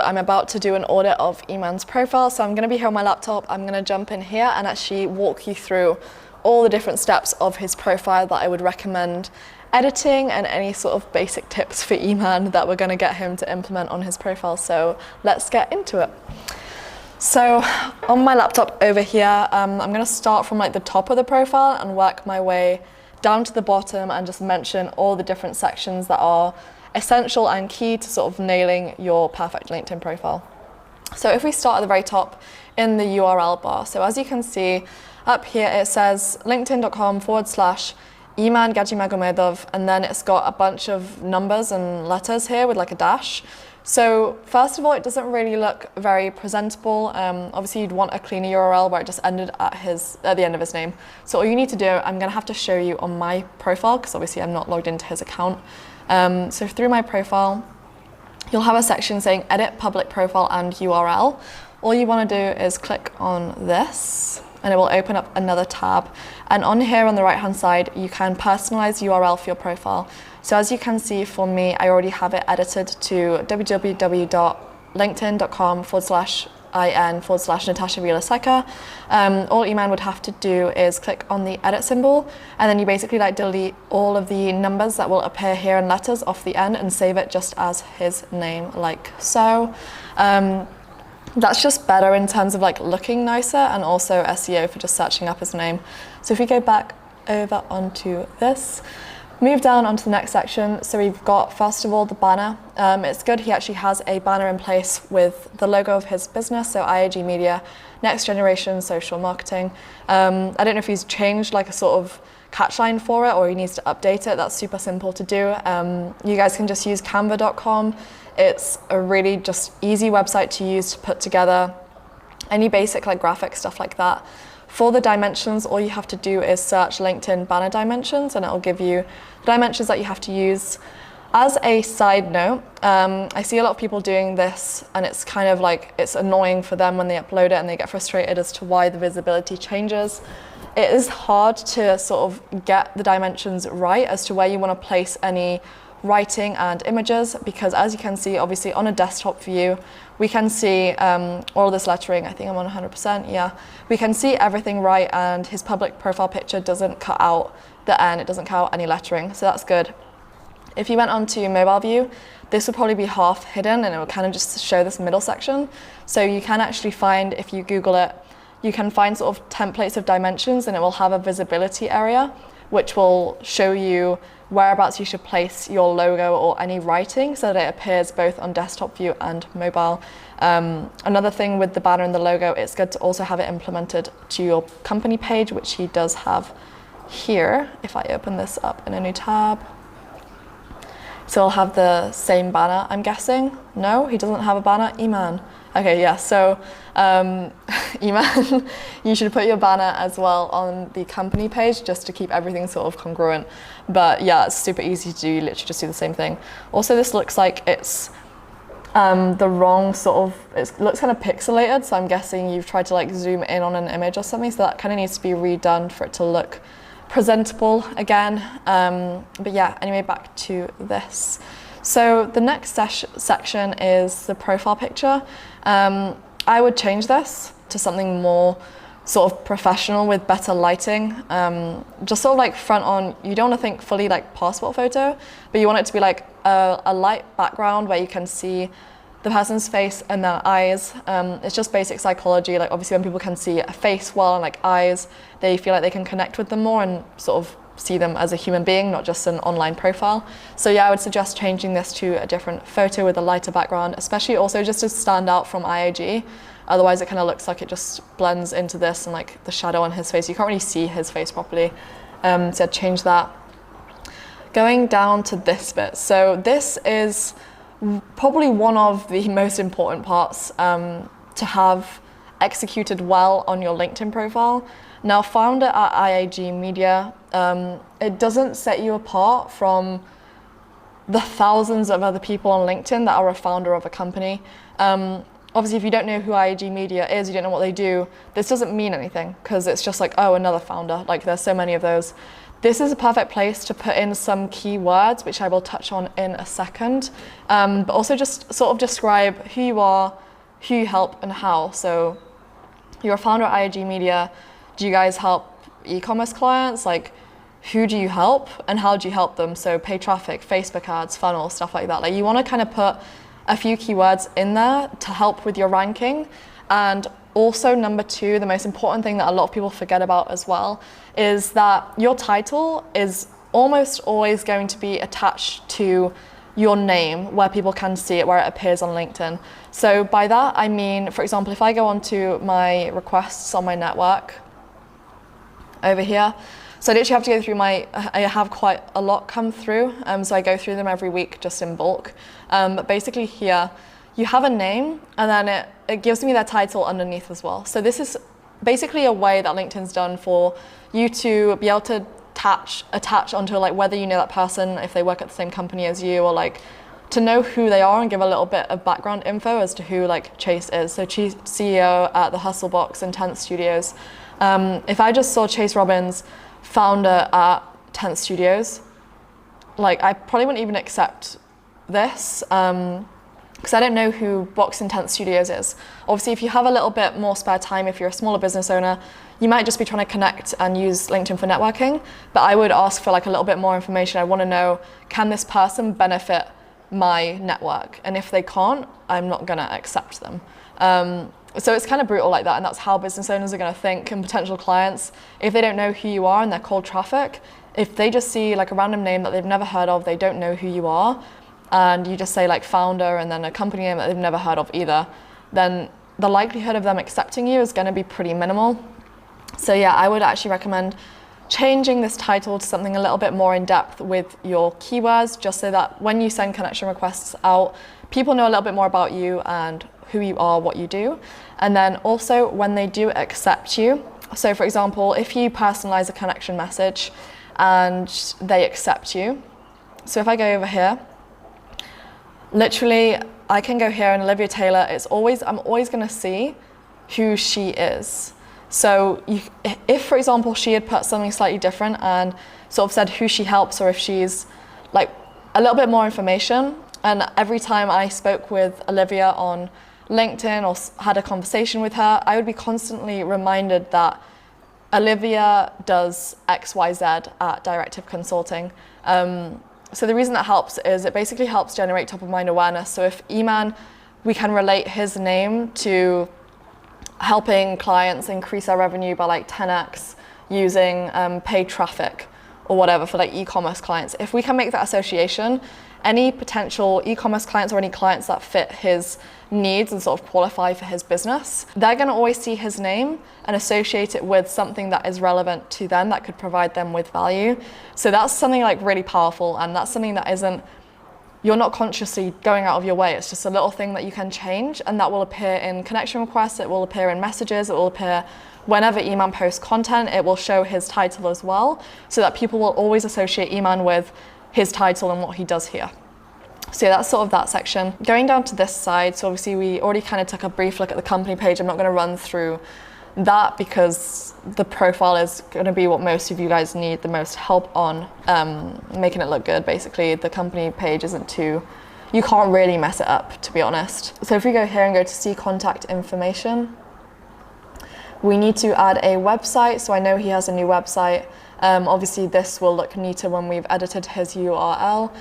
I'm about to do an audit of Iman's profile. So I'm going to be here on my laptop. I'm going to jump in here and actually walk you through all the different steps of his profile that I would recommend editing and any sort of basic tips for Iman that we're going to get him to implement on his profile. So let's get into it. So on my laptop over here, I'm going to start from like the top of the profile and work my way down to the bottom and just mention all the different sections that are essential and key to sort of nailing your perfect LinkedIn profile. So if we start at the very top in the URL bar, so as you can see up here, it says linkedin.com/Iman Gajimagomedov, and then it's got a bunch of numbers and letters here with like a dash. So first of all, it doesn't really look very presentable. Obviously you'd want a cleaner URL where it just ended at the end of his name. So all you need to do, I'm gonna have to show you on my profile, because obviously I'm not logged into his account. So through my profile, you'll have a section saying edit public profile and URL. All you want to do is click on this and it will open up another tab. And on here on the right hand side, you can personalize URL for your profile. So as you can see for me, I already have it edited to www.linkedin.com/in/Natasha Vilaseca. All Iman would have to do is click on the edit symbol, and then you basically like delete all of the numbers that will appear here and letters off the end and save it just as his name, like so. That's just better in terms of like looking nicer and also SEO for just searching up his name. So if we go back over onto this, move down onto the next section. So we've got, first of all, the banner. It's good he actually has a banner in place with the logo of his business, so IAG Media, Next Generation Social Marketing. I don't know if he's changed like a sort of catchline for it or he needs to update it. That's super simple to do. You guys can just use canva.com. It's a really just easy website to use to put together any basic like graphic stuff like that. For the dimensions, all you have to do is search LinkedIn banner dimensions and it'll give you the dimensions that you have to use. As a side note, I see a lot of people doing this and it's kind of like, it's annoying for them when they upload it and they get frustrated as to why the visibility changes. It is hard to sort of get the dimensions right as to where you want to place any writing and images, because as you can see, obviously on a desktop view, we can see all of this lettering. I think I'm on 100%, yeah. We can see everything right, and his public profile picture doesn't cut out the N, it doesn't cut out any lettering, so that's good. If you went on to mobile view, this would probably be half hidden and it would kind of just show this middle section. So you can actually find, if you Google it, you can find sort of templates of dimensions and it will have a visibility area, which will show you whereabouts you should place your logo or any writing so that it appears both on desktop view and mobile. Another thing with the banner and the logo, it's good to also have it implemented to your company page, which he does have here. If I open this up in a new tab, so I'll have the same banner, I'm guessing. No, he doesn't have a banner. Iman. Okay, yeah, so Iman, you should put your banner as well on the company page just to keep everything sort of congruent. But yeah, it's super easy to do, you literally just do the same thing. Also, this looks like it's the wrong sort of, it looks kind of pixelated, so I'm guessing you've tried to like zoom in on an image or something, so that kind of needs to be redone for it to look presentable again. But yeah, anyway, back to this. So the next section is the profile picture. I would change this to something more sort of professional with better lighting. Just sort of like front on, you don't want to think fully like passport photo, but you want it to be like a light background where you can see the person's face and their eyes. It's just basic psychology. Like obviously when people can see a face well and like eyes, they feel like they can connect with them more and sort of see them as a human being, not just an online profile. So yeah, I would suggest changing this to a different photo with a lighter background, especially also just to stand out from IAG. Otherwise it kind of looks like it just blends into this and like the shadow on his face. You can't really see his face properly. So I'd change that. Going down to this bit. So this is probably one of the most important parts to have executed well on your LinkedIn profile. Now, founder at IAG Media, it doesn't set you apart from the thousands of other people on LinkedIn that are a founder of a company. obviously if you don't know who IAG Media is, you don't know what they do, this doesn't mean anything because it's just like, oh, another founder. Like there's so many of those. This is a perfect place to put in some keywords, which I will touch on in a second, but also just sort of describe who you are, who you help, and how. So you're a founder at IAG Media. Do you guys help e-commerce clients? Like, who do you help and how do you help them? So paid traffic, Facebook ads, funnels, stuff like that. Like you want to kind of put a few keywords in there to help with your ranking. And also number 2, the most important thing that a lot of people forget about as well, is that your title is almost always going to be attached to your name where people can see it, where it appears on LinkedIn. So by that, I mean, for example, if I go onto my requests on my network over here, so I literally have to go through I have quite a lot come through, so I go through them every week just in bulk. But basically here, you have a name and then it gives me their title underneath as well. So this is basically a way that LinkedIn's done for you to be able to attach onto like whether you know that person, if they work at the same company as you, or like to know who they are and give a little bit of background info as to who like Chase is. So CEO at the Hustle Box and 10th Studios. If I just saw Chase Robbins, founder at 10th Studios, like I probably wouldn't even accept this because I don't know who Box and 10th Studios is. Obviously, if you have a little bit more spare time, if you're a smaller business owner, you might just be trying to connect and use LinkedIn for networking, but I would ask for like a little bit more information. I want to know, can this person benefit my network? And if they can't, I'm not going to accept them. So it's kind of brutal like that, and that's how business owners are going to think, and potential clients, if they don't know who you are and they're cold traffic, if they just see like a random name that they've never heard of, they don't know who you are, and you just say like founder and then a company name that they've never heard of either, then the likelihood of them accepting you is going to be pretty minimal. So yeah, I would actually recommend changing this title to something a little bit more in depth with your keywords, just so that when you send connection requests out, people know a little bit more about you and who you are, what you do. And then also when they do accept you, so for example, if you personalize a connection message and they accept you, so if I go over here, literally I can go here and Olivia Taylor, I'm always going to see who she is. So if for example she had put something slightly different and sort of said who she helps, or if she's like a little bit more information, and every time I spoke with Olivia on LinkedIn or had a conversation with her, I would be constantly reminded that Olivia does XYZ at Directive Consulting. So the reason that helps is it basically helps generate top of mind awareness. So if Eman, we can relate his name to helping clients increase their revenue by like 10x using paid traffic or whatever for like e-commerce clients. If we can make that association, any potential e-commerce clients or any clients that fit his needs and sort of qualify for his business, they're going to always see his name and associate it with something that is relevant to them, that could provide them with value. So that's something like really powerful, and that's something that you're not consciously going out of your way. It's just a little thing that you can change, and that will appear in connection requests, it will appear in messages, it will appear whenever Eman posts content, it will show his title as well, so that people will always associate Eman with his title and what he does here. So yeah, that's sort of that section. Going down to this side, so obviously we already kind of took a brief look at the company page. I'm not going to run through that because the profile is going to be what most of you guys need the most help on, making it look good. Basically, the company page you can't really mess it up, to be honest. So if we go here and go to see contact information, we need to add a website. So I know he has a new website. Obviously this will look neater when we've edited his URL.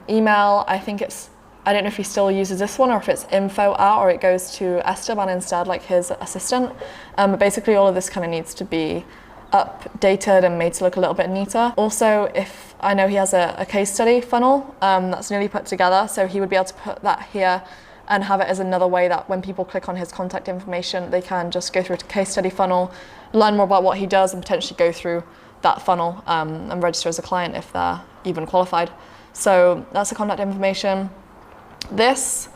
Email, I don't know if he still uses this one or if it's info at, or it goes to Esteban instead, like his assistant. But basically all of this kind of needs to be updated and made to look a little bit neater. Also, if I know he has a case study funnel that's nearly put together, so he would be able to put that here and have it as another way that when people click on his contact information, they can just go through a case study funnel, learn more about what he does, and potentially go through that funnel and register as a client if they're even qualified. So that's the contact information. This,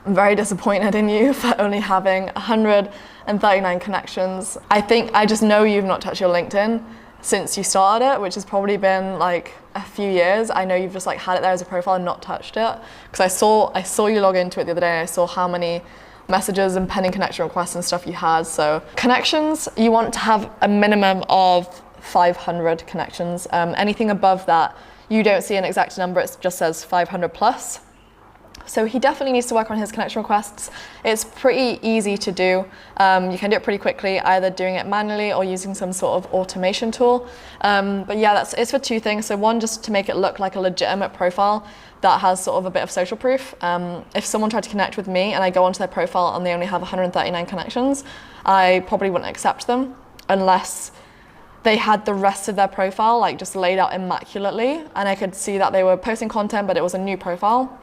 I'm very disappointed in you for only having 139 connections. I just know you've not touched your LinkedIn since you started it, which has probably been like a few years. I know you've just like had it there as a profile and not touched it, because I saw you log into it the other day and I saw how many messages and pending connection requests and stuff you had. So connections, you want to have a minimum of 500 connections. Anything above that, you don't see an exact number, it just says 500 plus. So he definitely needs to work on his connection requests. It's pretty easy to do. You can do it pretty quickly, either doing it manually or using some sort of automation tool. But yeah, it's for 2 things. So one, just to make it look like a legitimate profile that has sort of a bit of social proof. If someone tried to connect with me and I go onto their profile and they only have 139 connections, I probably wouldn't accept them unless they had the rest of their profile like just laid out immaculately and I could see that they were posting content but it was a new profile.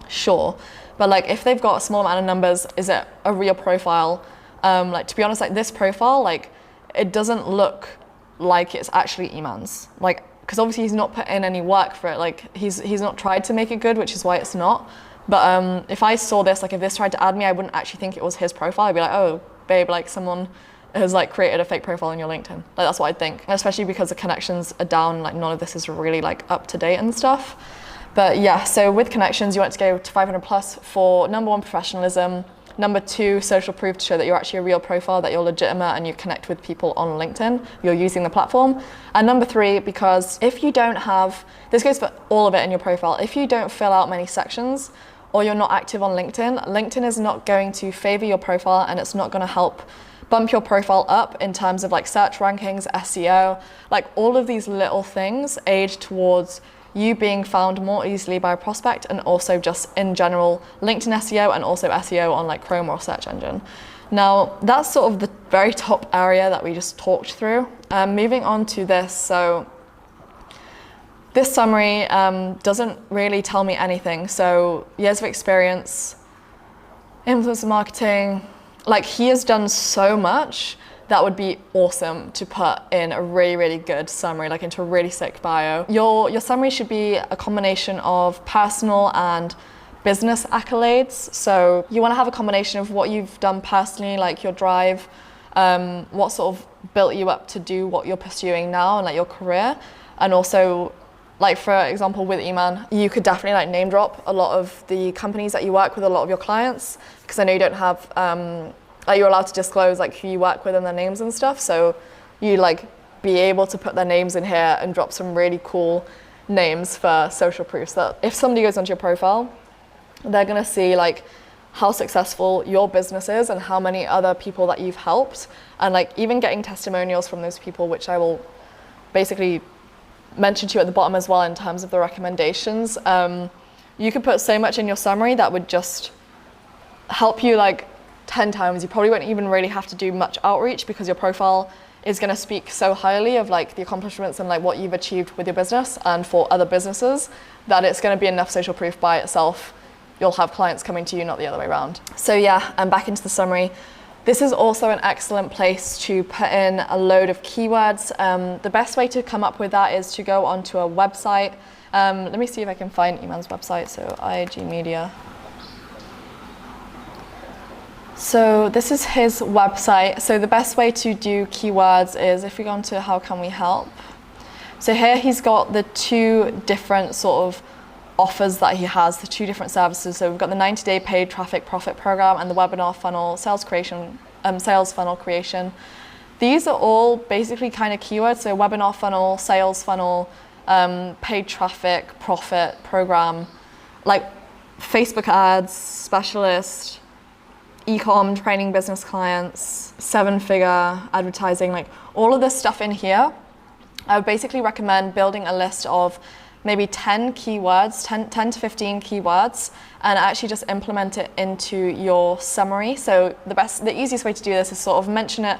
Sure, but like if they've got a small amount of numbers, is it a real profile? Like to be honest, like this profile, like it doesn't look like it's actually Iman's, like because obviously he's not put in any work for it. Like he's not tried to make it good, which is why it's not. But if I saw this, like if this tried to add me, I wouldn't actually think it was his profile. I'd be like, oh babe, like someone has like created a fake profile on your LinkedIn. Like that's what I'd think, and especially because the connections are down. Like none of this is really like up to date and stuff. But yeah, so with connections, you want to go to 500 plus for number 1, professionalism, number 2, social proof to show that you're actually a real profile, that you're legitimate and you connect with people on LinkedIn, you're using the platform. And number 3, because if you don't have, this goes for all of it in your profile, if you don't fill out many sections or you're not active on LinkedIn, LinkedIn is not going to favor your profile and it's not going to help bump your profile up in terms of like search rankings, SEO, like all of these little things aid towards you being found more easily by a prospect and also just in general LinkedIn SEO and also SEO on like Chrome or search engine. Now that's sort of the very top area that we just talked through. Moving on to this, so this summary doesn't really tell me anything. So years of experience, influencer marketing, like he has done so much that would be awesome to put in a really, really good summary, like into a really sick bio. Your summary should be a combination of personal and business accolades. So you want to have a combination of what you've done personally, like your drive, what sort of built you up to do what you're pursuing now and like your career. And also, like for example, with Iman, you could definitely like name drop a lot of the companies that you work with, a lot of your clients, because I know you don't have, like you're allowed to disclose like who you work with and their names and stuff. So you like be able to put their names in here and drop some really cool names for social proof, so that if somebody goes onto your profile, they're gonna see like how successful your business is and how many other people that you've helped, and like even getting testimonials from those people, which I will basically mention to you at the bottom as well in terms of the recommendations. You could put so much in your summary that would just help you like 10 times. You probably won't even really have to do much outreach because your profile is going to speak so highly of like the accomplishments and like what you've achieved with your business and for other businesses that it's going to be enough social proof by itself. You'll have clients coming to you, not the other way around. So yeah, and back into the summary. This is also an excellent place to put in a load of keywords. The best way to come up with that is to go onto a website. Let me see if I can find Iman's website. So IG Media. So this is his website. So the best way to do keywords is if we go on to how can we help. So here he's got the 2 different sort of offers that he has, the 2 different services. So we've got the 90-day paid traffic profit program and the webinar funnel sales funnel creation. These are all basically kind of keywords. So webinar funnel, sales funnel, paid traffic, profit program, like Facebook ads, specialist, e-com, training business clients, 7-figure advertising, like all of this stuff in here. I would basically recommend building a list of maybe 10 keywords, 10 to 15 keywords, and actually just implement it into your summary. So the easiest way to do this is sort of mention it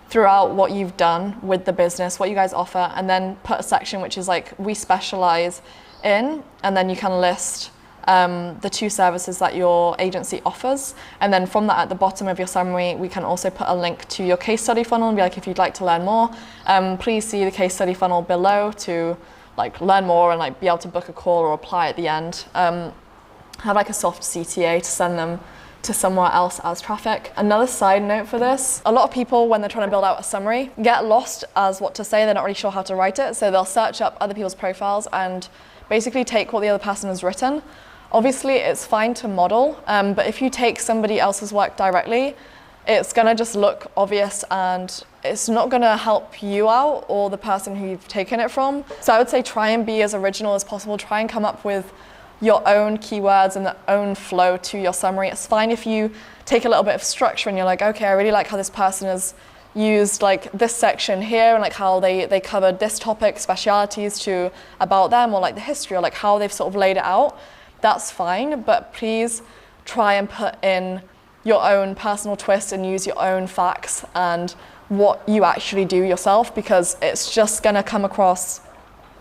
throughout what you've done with the business, what you guys offer, and then put a section which is like, we specialize in, and then you can list the 2 services that your agency offers. And then from that, at the bottom of your summary, we can also put a link to your case study funnel and be like, if you'd like to learn more, please see the case study funnel below to like learn more and like be able to book a call or apply at the end. Have like a soft CTA to send them to somewhere else as traffic. Another side note for this, a lot of people when they're trying to build out a summary get lost as what to say. They're not really sure how to write it. So they'll search up other people's profiles and basically take what the other person has written. Obviously, it's fine to model, but if you take somebody else's work directly, it's gonna just look obvious and it's not gonna help you out or the person who you've taken it from. So I would say try and be as original as possible. Try and come up with your own keywords and the own flow to your summary. It's fine if you take a little bit of structure and you're like, okay, I really like how this person has used like this section here and like how they covered this topic, specialities to about them, or like the history, or like how they've sort of laid it out. That's fine, but please try and put in your own personal twist and use your own facts and what you actually do yourself, because it's just gonna come across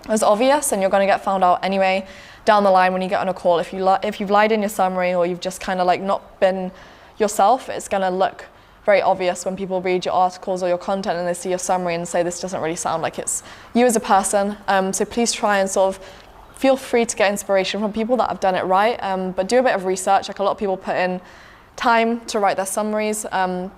as obvious and you're gonna get found out anyway down the line when you get on a call. If you've lied in your summary or you've just kind of like not been yourself, it's gonna look very obvious when people read your articles or your content and they see your summary and say this doesn't really sound like it's you as a person. So please try and sort of feel free to get inspiration from people that have done it right, but do a bit of research. Like a lot of people put in time to write their summaries,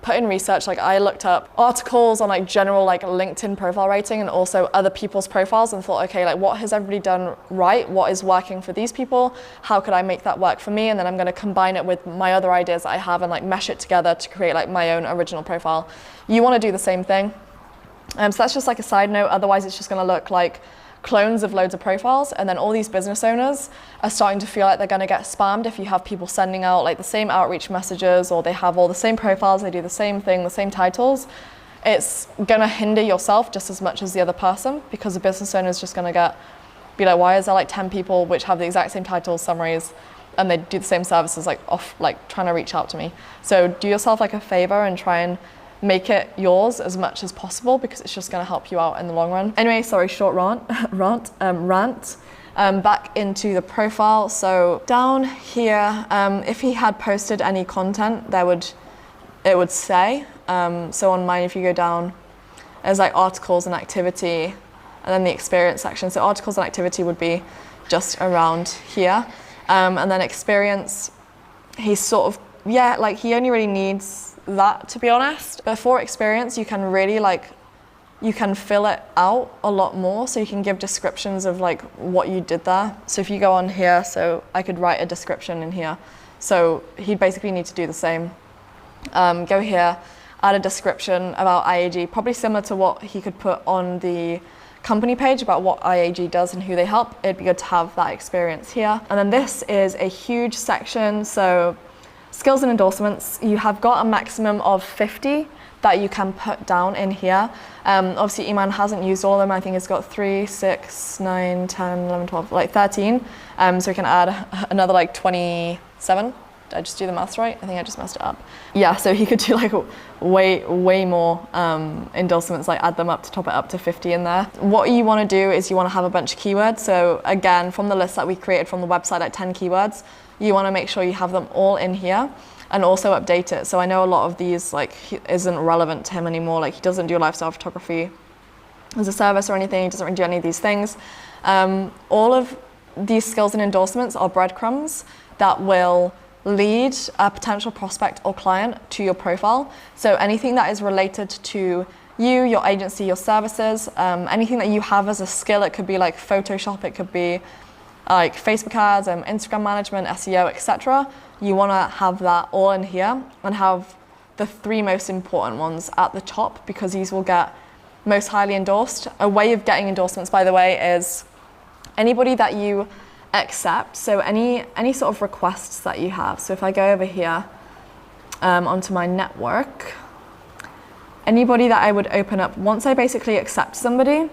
put in research. Like I looked up articles on like general like LinkedIn profile writing and also other people's profiles and thought, okay, like what has everybody done right? What is working for these people? How could I make that work for me? And then I'm gonna combine it with my other ideas that I have and like mesh it together to create like my own original profile. You wanna do the same thing. So that's just like a side note. Otherwise it's just gonna look like clones of loads of profiles, and then all these business owners are starting to feel like they're going to get spammed if you have people sending out like the same outreach messages, or they have all the same profiles, they do the same thing, the same titles. It's going to hinder yourself just as much as the other person, because the business owner is just going to be like, why is there like 10 people which have the exact same titles, summaries, and they do the same services, like trying to reach out to me. So do yourself like a favor and try and make it yours as much as possible, because it's just going to help you out in the long run. Anyway, sorry, short rant. Back into the profile. So down here, if he had posted any content, it would say. So on mine, if you go down, there's like articles and activity, and then the experience section. So articles and activity would be just around here, and then experience. He's sort of he only really needs that, to be honest. But for experience, you can really you can fill it out a lot more, so you can give descriptions of like what you did there. So if you go on here, so I could write a description in here, so he'd basically need to do the same. Go here, add a description about IAG, probably similar to what he could put on the company page about what IAG does and who they help. It'd be good to have that experience here. And then this is a huge section, so skills and endorsements. You have got a maximum of 50 that you can put down in here. Obviously Iman hasn't used all of them. I think it's got 3, 6, 9, 10, 11, 12, like 13. So we can add another like 27. Did I just do the maths right? I think I just messed it up. Yeah, so he could do like way more endorsements, like add them up to top it up to 50 in there. What you want to do is you want to have a bunch of keywords. So again, from the list that we created from the website, like 10 keywords, you want to make sure you have them all in here and also update it. So I know a lot of these isn't relevant to him anymore. Like he doesn't do lifestyle photography as a service or anything. He doesn't really do any of these things. All of these skills and endorsements are breadcrumbs that will lead a potential prospect or client to your profile. So anything that is related to you, your agency, your services, anything that you have as a skill, it could be like Photoshop, it could be like Facebook ads, Instagram management, SEO, etc. You want to have that all in here and have the 3 most important ones at the top, because these will get most highly endorsed. A way of getting endorsements, by the way, is anybody that you accept. So any sort of requests that you have. So if I go over here onto my network, anybody that I would open up, once I basically accept somebody,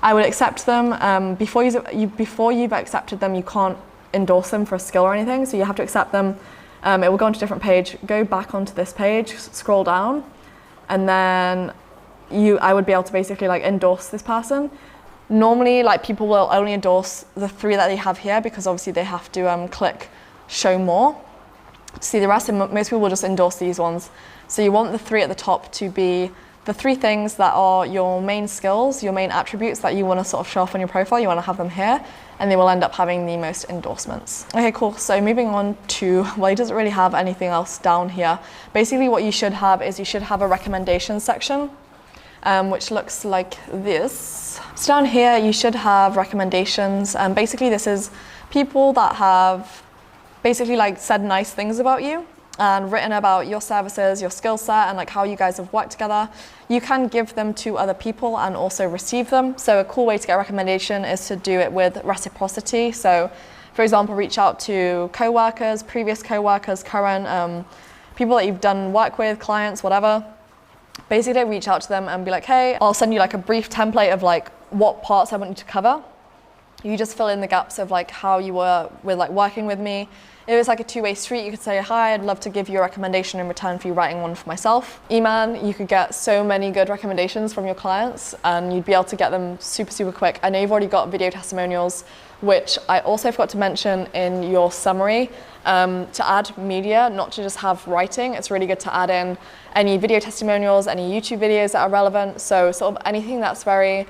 I would accept them. Before you've accepted them, you can't endorse them for a skill or anything, so you have to accept them. It will go onto a different page, go back onto this page, scroll down, and then I would be able to basically like endorse this person. Normally, like people will only endorse the 3 that they have here, because obviously they have to click show more to see the rest, and most people will just endorse these ones. So you want the 3 at the top to be the 3 things that are your main skills, your main attributes that you want to sort of show off on your profile. You want to have them here, and they will end up having the most endorsements. Okay, cool. So moving on to, well, he doesn't really have anything else down here. Basically what you should have is you should have a recommendations section, which looks like this. So down here you should have recommendations. Basically this is people that have basically like said nice things about you and written about your services, your skill set, and like how you guys have worked together, you can give them to other people and also receive them. So a cool way to get a recommendation is to do it with reciprocity. So for example, reach out to co-workers, previous co-workers, current people that you've done work with, clients, whatever. Basically reach out to them and be like, hey, I'll send you like a brief template of like what parts I want you to cover. You just fill in the gaps of like how you were with like working with me. If it's like a two-way street, you could say, hi, I'd love to give you a recommendation in return for you writing one for myself. Eman, you could get so many good recommendations from your clients and you'd be able to get them super, super quick. I know you've already got video testimonials, which I also forgot to mention in your summary. To add media, not to just have writing, it's really good to add in any video testimonials, any YouTube videos that are relevant. So sort of anything that's very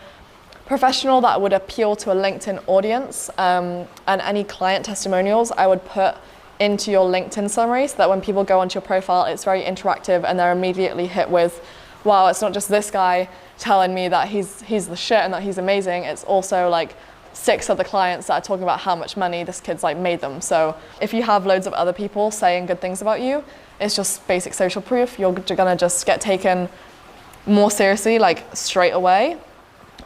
professional that would appeal to a LinkedIn audience, and any client testimonials I would put into your LinkedIn summary so that when people go onto your profile, it's very interactive and they're immediately hit with, wow, it's not just this guy telling me that he's the shit and that he's amazing, it's also like 6 other clients that are talking about how much money this kid's like made them. So if you have loads of other people saying good things about you, it's just basic social proof. You're gonna just get taken more seriously like straight away.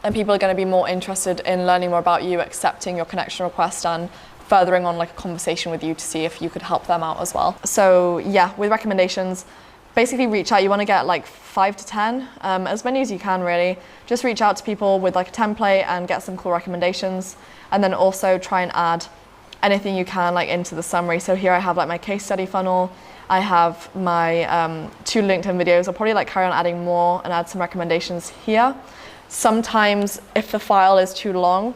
And people are going to be more interested in learning more about you, accepting your connection request and furthering on like a conversation with you to see if you could help them out as well. So yeah, with recommendations, basically reach out. You want to get like 5 to 10, as many as you can really. Just reach out to people with like a template and get some cool recommendations. And then also try and add anything you can like into the summary. So here I have like my case study funnel. I have my 2 LinkedIn videos. I'll probably like carry on adding more and add some recommendations here. Sometimes if the file is too long,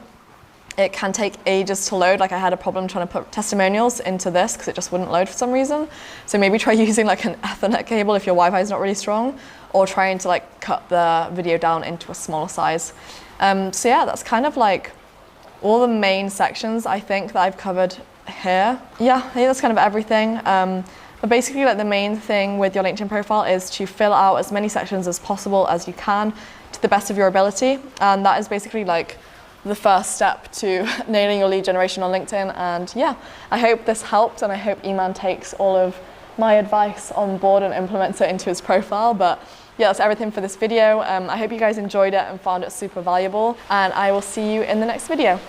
it can take ages to load. Like I had a problem trying to put testimonials into this because it just wouldn't load for some reason. So maybe try using like an Ethernet cable if your Wi-Fi is not really strong, or trying to like cut the video down into a smaller size. So yeah, that's kind of like all the main sections I think that I've covered here. Yeah, I think that's kind of everything. But basically like the main thing with your LinkedIn profile is to fill out as many sections as possible as you can to the best of your ability. And that is basically like the first step to nailing your lead generation on LinkedIn. And yeah, I hope this helped, and I hope Eman takes all of my advice on board and implements it into his profile. But yeah, that's everything for this video. I hope you guys enjoyed it and found it super valuable, and I will see you in the next video.